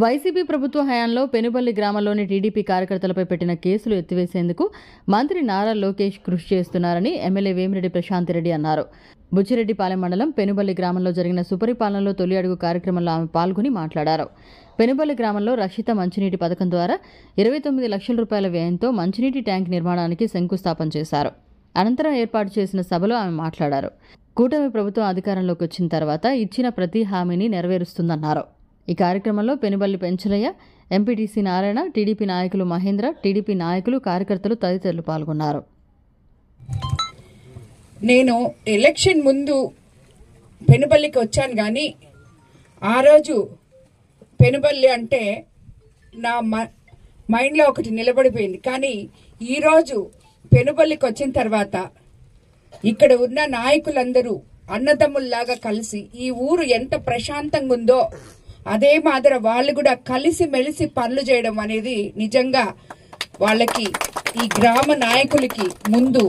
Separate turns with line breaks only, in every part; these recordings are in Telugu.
వైసీపీ ప్రభుత్వ హయాంలో పెనుబల్లి గ్రామంలోని టీడీపీ కార్యకర్తలపై పెట్టిన కేసులు ఎత్తివేసేందుకు మంత్రి నారా లోకేష్ కృషి చేస్తున్నారని ఎమ్మెల్యే వేమిరెడ్డి ప్రశాంతిరెడ్డి అన్నారు. బుచ్చిరెడ్డిపాలెం మండలం పెనుబల్లి గ్రామంలో జరిగిన సుపరిపాలనలో తొలి అడుగు కార్యక్రమంలో ఆమె పాల్గొని మాట్లాడారు. పెనుబల్లి గ్రామంలో రక్షిత మంచినీటి పథకం ద్వారా 29 లక్షల రూపాయల వ్యయంతో మంచినీటి ట్యాంక్ నిర్మాణానికి శంకుస్థాపన చేశారు. అనంతరం ఏర్పాటు చేసిన సభలో ఆమె మాట్లాడారు. కూటమి ప్రభుత్వం అధికారంలోకి వచ్చిన తర్వాత ఇచ్చిన ప్రతి హామీని నెరవేరుస్తుందన్నారు. ఈ కార్యక్రమంలో పెనుబల్లి పెంచలయ్య, ఎంపీటీసీ నారాయణ, టీడీపీ నాయకులు మహేంద్ర, టీడీపీ నాయకులు, కార్యకర్తలు తదితరులు పాల్గొన్నారు.
నేను ఎలక్షన్ ముందు పెనుబల్లికి వచ్చాను, కానీ ఆ రోజు పెనుబల్లి అంటే నా మైండ్లో ఒకటి నిలబడిపోయింది. కానీ ఈరోజు పెనుబల్లికి వచ్చిన తర్వాత ఇక్కడ ఉన్న నాయకులందరూ అన్నదమ్ముల్లాగా కలిసి ఈ ఊరు ఎంత ప్రశాంతంగా ఉందో అదే మాదిరి వాళ్ళు కూడా కలిసి మెలిసి పనులు చేయడం అనేది నిజంగా వాళ్ళకి, ఈ గ్రామ నాయకులకి ముందు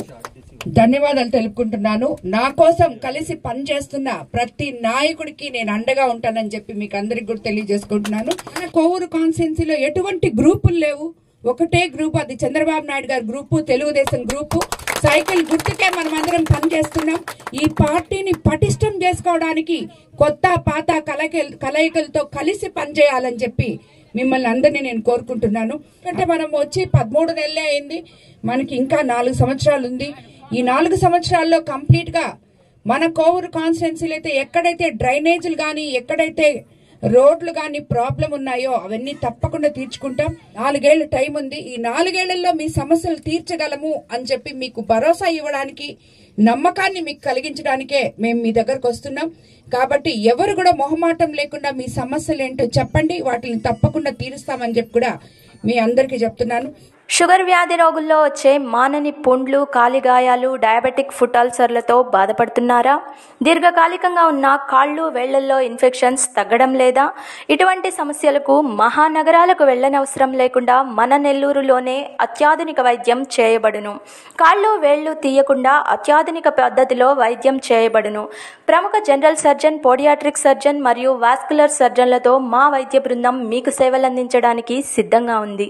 ధన్యవాదాలు తెలుపుకుంటున్నాను. నా కోసం కలిసి పనిచేస్తున్న ప్రతి నాయకుడికి నేను అండగా ఉంటానని చెప్పి మీకు అందరికి కూడా తెలియజేసుకుంటున్నాను. మన కోవూరు కాన్స్టిట్యున్సీలో ఎటువంటి గ్రూపులు లేవు, ఒకటే గ్రూప్, అది చంద్రబాబు నాయుడు గారి గ్రూపు, తెలుగుదేశం గ్రూపు. సైకిల్ గుర్తుకే మనం అందరం పనిచేస్తున్నాం. ఈ పార్టీని పటిష్టం చేసుకోవడానికి కొత్త పాత కలయికలతో కలిసి పనిచేయాలని చెప్పి మిమ్మల్ని అందరినీ నేను కోరుకుంటున్నాను. అంటే మనం వచ్చి 13 నెలలే అయింది, మనకి ఇంకా 4 సంవత్సరాలు ఉంది. ఈ 4 సంవత్సరాల్లో కంప్లీట్ గా మన కోవూరు కాన్స్టిట్యున్సీలో అయితే ఎక్కడైతే డ్రైనేజీలు కానీ, ఎక్కడైతే రోడ్లు కానీ ప్రాబ్లం ఉన్నాయో అవన్నీ తప్పకుండా తీర్చుకుంటాం. 4 ఏళ్ల టైం ఉంది. ఈ 4 ఏళ్లలో మీ సమస్యలు తీర్చగలము అని చెప్పి మీకు భరోసా ఇవ్వడానికి, నమ్మకాన్ని మీకు కలిగించడానికే మేము మీ దగ్గరకు వస్తున్నాం. కాబట్టి ఎవరు కూడా మొహమాటం లేకుండా మీ సమస్యలు ఏంటో చెప్పండి, వాటిని తప్పకుండా తీరుస్తామని చెప్పి కూడా మీ అందరికీ చెప్తున్నాను.
షుగర్ వ్యాధి రోగుల్లో వచ్చే మానని పుండ్లు, కాలిగాయాలు, డయాబెటిక్ ఫుట్ అల్సర్లతో బాధపడుతున్నారా? దీర్ఘకాలికంగా ఉన్న కాళ్ళు, వేళ్లల్లో ఇన్ఫెక్షన్స్ తగ్గడం లేదా? ఇటువంటి సమస్యలకు మహానగరాలకు వెళ్లనవసరం లేకుండా మన నెల్లూరులోనే అత్యాధునిక వైద్యం చేయబడును. కాళ్ళు, వేళ్లు తీయకుండా అత్యాధునిక పద్ధతిలో వైద్యం చేయబడును. ప్రముఖ జనరల్ సర్జన్, పోడియాట్రిక్ సర్జన్ మరియు వాస్కులర్ సర్జన్లతో మా వైద్య బృందం మీకు సేవలందించడానికి సిద్ధంగా ఉంది.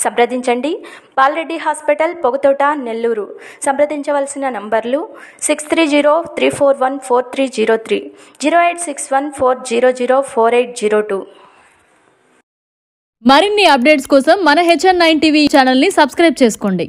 సంప్రదించండి. బాలరెడ్డి హాస్పిటల్, పొగతోట, నెల్లూరు. సంప్రదించవలసిన నంబర్లు 6303414303, 086140048002.
మరిన్ని అప్డేట్స్ కోసం మన HN9 టీవీ ఛానల్ని సబ్స్క్రైబ్ చేసుకోండి.